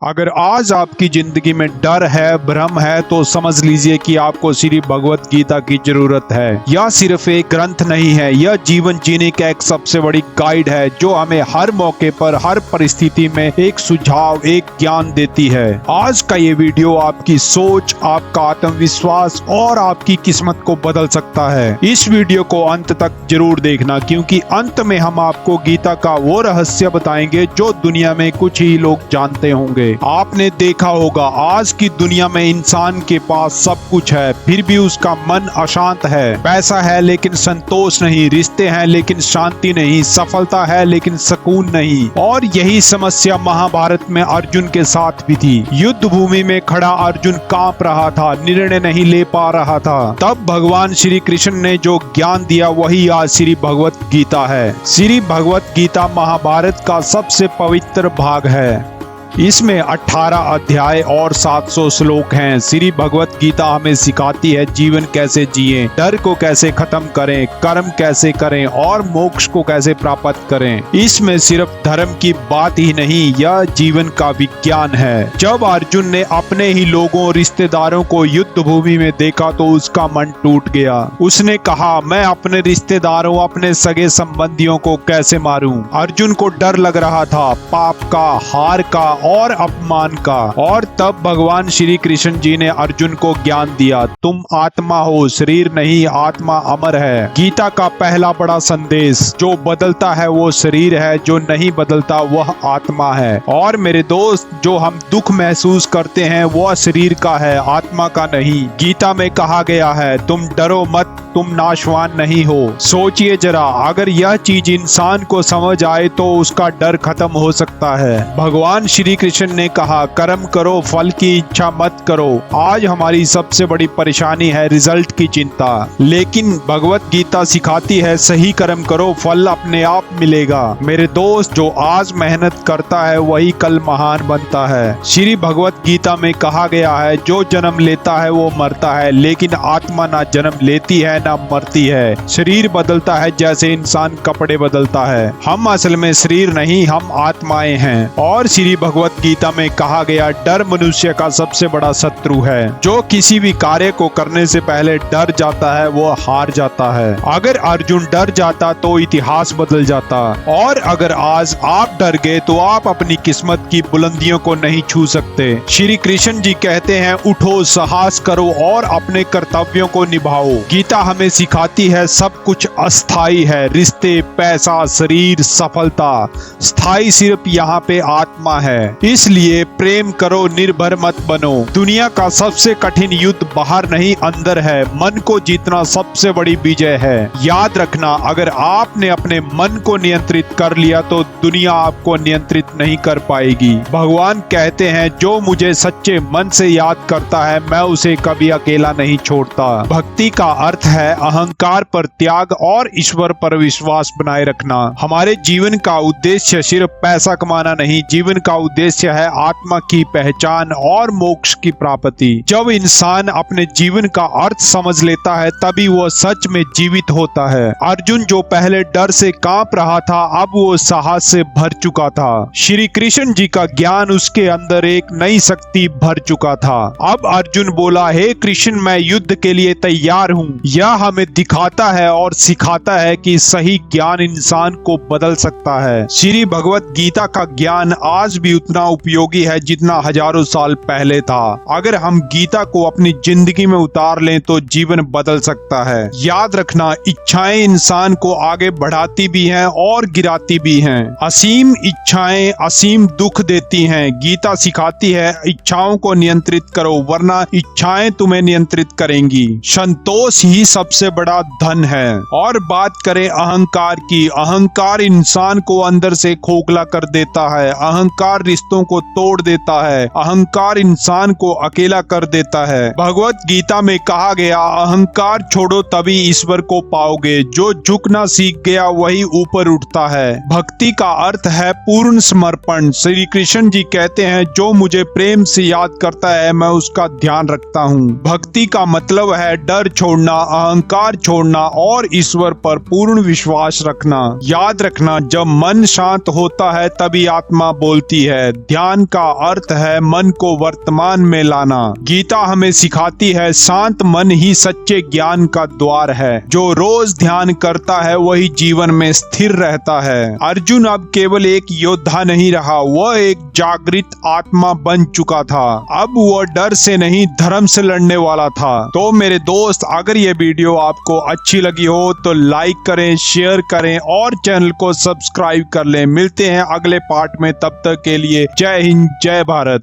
अगर आज आपकी जिंदगी में डर है, भ्रम है, तो समझ लीजिए कि आपको श्री भगवत गीता की जरूरत है। यह सिर्फ एक ग्रंथ नहीं है, यह जीवन जीने का एक सबसे बड़ी गाइड है जो हमें हर मौके पर, हर परिस्थिति में एक सुझाव, एक ज्ञान देती है। आज का ये वीडियो आपकी सोच, आपका आत्मविश्वास और आपकी किस्मत को बदल सकता है। इस वीडियो को अंत तक जरूर देखना, क्योंकि अंत में हम आपको गीता का वो रहस्य बताएंगे जो दुनिया में कुछ ही लोग जानते होंगे। आपने देखा होगा, आज की दुनिया में इंसान के पास सब कुछ है, फिर भी उसका मन अशांत है। पैसा है लेकिन संतोष नहीं, रिश्ते हैं लेकिन शांति नहीं, सफलता है लेकिन सुकून नहीं। और यही समस्या महाभारत में अर्जुन के साथ भी थी। युद्ध भूमि में खड़ा अर्जुन कांप रहा था, निर्णय नहीं ले पा रहा था। तब भगवान श्री कृष्ण ने जो ज्ञान दिया वही आज श्री भगवत गीता है। श्री भगवत गीता महाभारत का सबसे पवित्र भाग है। इसमें 18 अध्याय और 700 श्लोक हैं। श्री भगवत गीता हमें सिखाती है जीवन कैसे जिएं, डर को कैसे खत्म करें, कर्म कैसे करें और मोक्ष को कैसे प्राप्त करें। इसमें सिर्फ धर्म की बात ही नहीं, यह जीवन का विज्ञान है। जब अर्जुन ने अपने ही लोगों, रिश्तेदारों को युद्ध भूमि में देखा तो उसका मन टूट गया। उसने कहा, मैं अपने रिश्तेदारों, अपने सगे संबंधियों को कैसे मारूं? अर्जुन को डर लग रहा था, पाप का, हार का और अपमान का। और तब भगवान श्री कृष्ण जी ने अर्जुन को ज्ञान दिया, तुम आत्मा हो, शरीर नहीं, आत्मा अमर है। गीता का पहला बड़ा संदेश, जो बदलता है वो शरीर है, जो नहीं बदलता वह आत्मा है। और मेरे दोस्त, जो हम दुख महसूस करते हैं वह शरीर का है, आत्मा का नहीं। गीता में कहा गया है, तुम डरो मत, तुम नाशवान नहीं हो। सोचिए जरा, अगर यह चीज इंसान को समझ आए तो उसका डर खत्म हो सकता है। भगवान श्री कृष्ण ने कहा, कर्म करो, फल की इच्छा मत करो। आज हमारी सबसे बड़ी परेशानी है रिजल्ट की चिंता, लेकिन भगवत गीता सिखाती है सही कर्म करो, फल अपने आप मिलेगा। मेरे दोस्त, जो आज मेहनत करता है वही कल महान बनता है। श्री भगवत गीता में कहा गया है, जो जन्म लेता है वो मरता है, लेकिन आत्मा ना जन्म लेती है ना मरती है। शरीर बदलता है जैसे इंसान कपड़े बदलता है। हम असल में शरीर नहीं, हम आत्माएं हैं। और श्री भगवत गीता में कहा गया, डर मनुष्य का सबसे बड़ा शत्रु है। जो किसी भी कार्य को करने से पहले डर जाता है वो हार जाता है। अगर अर्जुन डर जाता तो इतिहास बदल जाता। और अगर आज आप डर गए तो आप अपनी किस्मत की बुलंदियों को नहीं छू सकते। श्री कृष्ण जी कहते हैं, उठो, साहस करो और अपने कर्तव्यों को निभाओ। गीता हमें सिखाती है सब कुछ अस्थाई है, रिश्ते, पैसा, शरीर, सफलता। स्थायी सिर्फ यहाँ पे आत्मा है। इसलिए प्रेम करो, निर्भर मत बनो। दुनिया का सबसे कठिन युद्ध बाहर नहीं, अंदर है। मन को जीतना सबसे बड़ी विजय है। याद रखना, अगर आपने अपने मन को नियंत्रित कर लिया तो दुनिया आपको नियंत्रित नहीं कर पाएगी। भगवान कहते हैं, जो मुझे सच्चे मन से याद करता है मैं उसे कभी अकेला नहीं छोड़ता। भक्ति का अर्थ है अहंकार पर त्याग और ईश्वर पर विश्वास बनाए रखना। हमारे जीवन का उद्देश्य सिर्फ पैसा कमाना नहीं, जीवन का उद्देश्य है आत्मा की पहचान और मोक्ष की प्राप्ति। जब इंसान अपने जीवन का अर्थ समझ लेता है तभी वो सच में जीवित होता है। अर्जुन जो पहले डर से कांप रहा था, अब वो साहस से भर चुका था। श्री कृष्ण जी का ज्ञान उसके अंदर एक नई शक्ति भर चुका था। अब अर्जुन बोला, हे कृष्ण, मैं युद्ध के लिए तैयार हूँ। यह हमें दिखाता है और सिखाता है कि सही ज्ञान इंसान को बदल सकता है। श्री भगवत गीता का ज्ञान आज भी उतना उपयोगी है जितना हजारों साल पहले था। अगर हम गीता को अपनी जिंदगी में उतार लें तो जीवन बदल सकता है। याद रखना, इच्छाएं इंसान को आगे बढ़ाती भी हैं और गिराती भी हैं। असीम इच्छाएं असीम दुख देती हैं। गीता सिखाती है, इच्छाओं को नियंत्रित करो वरना इच्छाएं तुम्हें नियंत्रित करेंगी। संतोष ही सबसे बड़ा धन है। और बात करें अहंकार की, अहंकार इंसान को अंदर से खोखला कर देता है। अहंकार रिश्तों को तोड़ देता है। अहंकार इंसान को अकेला कर देता है। भगवत गीता में कहा गया, अहंकार छोड़ो तभी ईश्वर को पाओगे। जो झुकना सीख गया वही ऊपर उठता है। भक्ति का अर्थ है पूर्ण समर्पण। श्री कृष्ण जी कहते हैं, जो मुझे प्रेम से याद करता है मैं उसका ध्यान रखता हूँ। भक्ति का मतलब है डर छोड़ना, अहंकार छोड़ना और ईश्वर पर पूर्ण विश्वास रखना। याद रखना, जब मन शांत होता है तभी आत्मा बोलती है। है। ध्यान का अर्थ है मन को वर्तमान में लाना। गीता हमें सिखाती है शांत मन ही सच्चे ज्ञान का द्वार है। जो रोज ध्यान करता है वही जीवन में स्थिर रहता है। अर्जुन अब केवल एक योद्धा नहीं रहा, वह एक जागृत आत्मा बन चुका था। अब वह डर से नहीं धर्म से लड़ने वाला था। तो मेरे दोस्त, अगर ये वीडियो आपको अच्छी लगी हो तो लाइक करें, शेयर करें और चैनल को सब्सक्राइब कर लें। मिलते हैं अगले पार्ट में, तब तक के लिए जय हिंद, जय भारत।